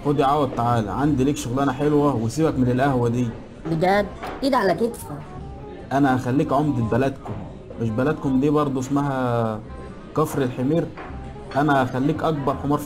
خد يا عوض، تعالى عندي ليك شغلانه حلوه وسيبك من القهوه دي. بجد؟ ايد على كتفك. انا هخليك عمده بلدكم. مش بلدكم دي برضه اسمها كفر الحمير؟ انا هخليك اكبر حمار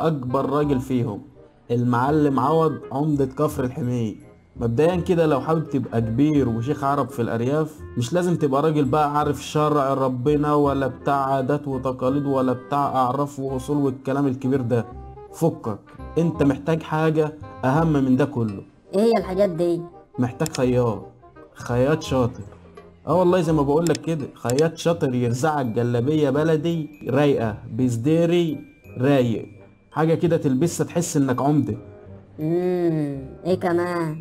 اكبر راجل فيهم. المعلم عوض عمده كفر الحمير. مبدئيا كده لو حابب تبقى كبير وشيخ عرب في الارياف، مش لازم تبقى راجل بقى عارف شرع ربنا ولا بتاع عادات وتقاليد ولا بتاع اعراف واصول والكلام الكبير ده. فكك. انت محتاج حاجة اهم من ده كله. ايه هي الحاجات دي؟ محتاج خياط. خياط شاطر. اه والله زي ما بقولك كده، خياط شاطر يرزعك جلابية بلدي رايقة بسديري رايق. حاجة كده تلبسها تحس انك عمدة. ايه كمان؟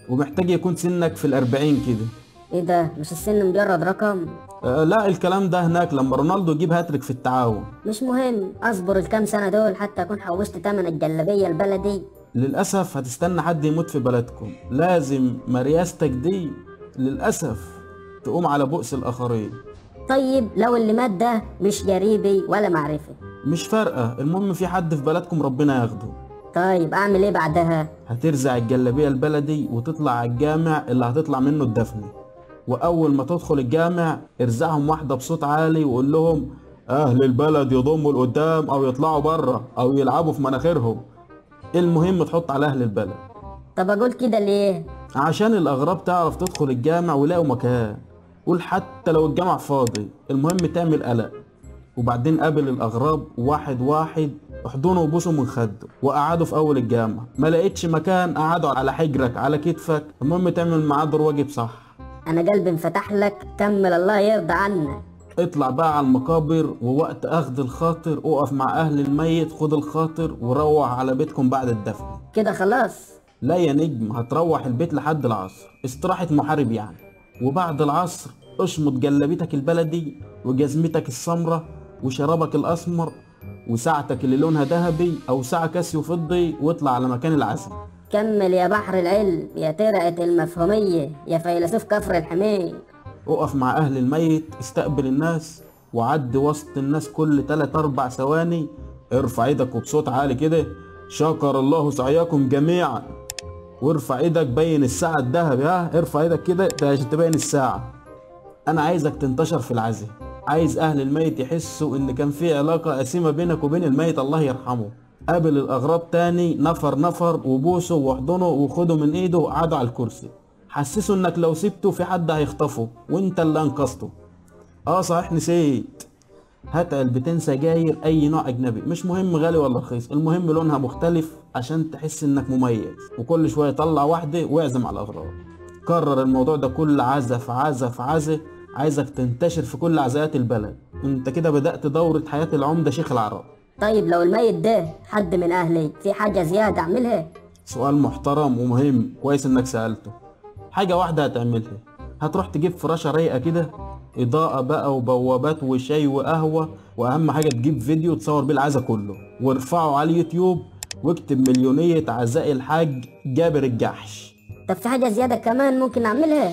ومحتاج يكون سنك في الأربعين كده. ايه ده؟ مش السن مجرد رقم؟ لا، الكلام ده هناك لما رونالدو يجيب هاتريك في التعاون. مش مهم، اصبر الكام سنة دول حتى اكون حوشت تمن الجلابية البلدي. للأسف هتستنى حد يموت في بلدكم، لازم مرياستك دي للأسف تقوم على بؤس الآخرين. طيب لو اللي مات ده مش قريبي ولا معرفة؟ مش فارقة، المهم في حد في بلدكم ربنا ياخده. طيب اعمل ايه بعدها؟ هترزع الجلابية البلدي وتطلع على الجامع اللي هتطلع منه الدفن. وأول ما تدخل الجامع ارزعهم واحدة بصوت عالي وقول لهم: أهل البلد يضموا لقدام أو يطلعوا بره أو يلعبوا في مناخيرهم. المهم تحط على أهل البلد. طب اقول كده ليه؟ عشان الأغراب تعرف تدخل الجامع ويلاقوا مكان. قول حتى لو الجامع فاضي، المهم تعمل قلق. وبعدين قابل الأغراب واحد واحد، احضنه وبوسه من خده وقعدوا في أول الجامع. ما لقيتش مكان قعدوا على حجرك على كتفك. المهم تعمل معاه دور واجب صح. انا قلبي انفتح لك، كمل الله يرضى عنك. اطلع بقى على المقابر، ووقت أخذ الخاطر اقف مع أهل الميت، خد الخاطر وروح على بيتكم بعد الدفن. كده خلاص؟ لا يا نجم، هتروح البيت لحد العصر، استراحة محارب يعني. وبعد العصر اشمط جلابيتك البلدي وجزمتك السمرة وشرابك الأسمر وساعتك اللي لونها ذهبي أو ساعة كاسيو فضي، واطلع على مكان العزم. كمل يا بحر العلم، يا ترعة المفهومية، يا فيلسوف كفر الحمير. اقف مع أهل الميت، استقبل الناس وعد وسط الناس كل 3-4 ثواني. ارفع ايدك وبصوت عالي كده: شكر الله سعيكم جميعا. وارفع ايدك بين الساعة الذهبي. ارفع ايدك كده ده عشان تبين الساعة. انا عايزك تنتشر في العزاء. عايز اهل الميت يحسوا ان كان في علاقة قسيمة بينك وبين الميت الله يرحمه. قابل الاغراب تاني نفر نفر وبوسه واحضنه وخده من ايده وقعده على الكرسي. حسسه انك لو سبته في حد هيخطفه وانت اللي انقذته. صحيح نسيت. هات علبتين سجاير اي نوع اجنبي، مش مهم غالي ولا رخيص، المهم لونها مختلف عشان تحس انك مميز. وكل شويه طلع واحده واعزم على الاغراب. كرر الموضوع ده كل عزا في عزا في عزا. عايزك تنتشر في كل عزايات البلد. انت كده بدأت دورة حياة العمدة شيخ العرب. طيب لو الميت ده حد من اهلي، في حاجة زيادة اعملها؟ سؤال محترم ومهم، كويس انك سألته. حاجة واحدة هتعملها. هتروح تجيب فراشة رايقة كده، إضاءة بقى وبوابات وشاي وقهوة، وأهم حاجة تجيب فيديو تصور بيه العزا كله وارفعه على اليوتيوب واكتب مليونية عزاء الحاج جابر الجحش. طب في حاجة زيادة كمان ممكن اعملها؟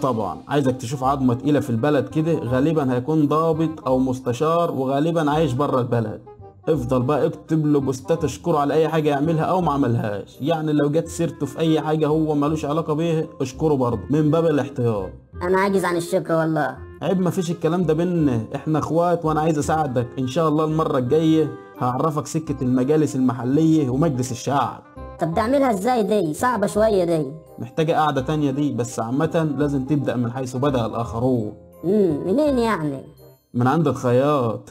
طبعا عايزك تشوف عظمة تقيلة في البلد كده، غالبا هيكون ضابط أو مستشار وغالبا عايش بره البلد. افضل بقى اكتب له بوستات اشكره على اي حاجه يعملها او ما عملهاش، يعني لو جت سيرته في اي حاجه هو ملوش علاقه بيها اشكره برضه من باب الاحتياط. انا عاجز عن الشكر والله. عيب، مفيش الكلام ده بينا، احنا اخوات وانا عايز اساعدك. ان شاء الله المره الجايه هعرفك سكه المجالس المحليه ومجلس الشعب. طب ده اعملها ازاي؟ دي صعبة شوية دي. محتاجه قاعده تانية دي، بس عامه لازم تبدا من حيث بدأ الاخرون. منين يعني؟ من عند الخياط.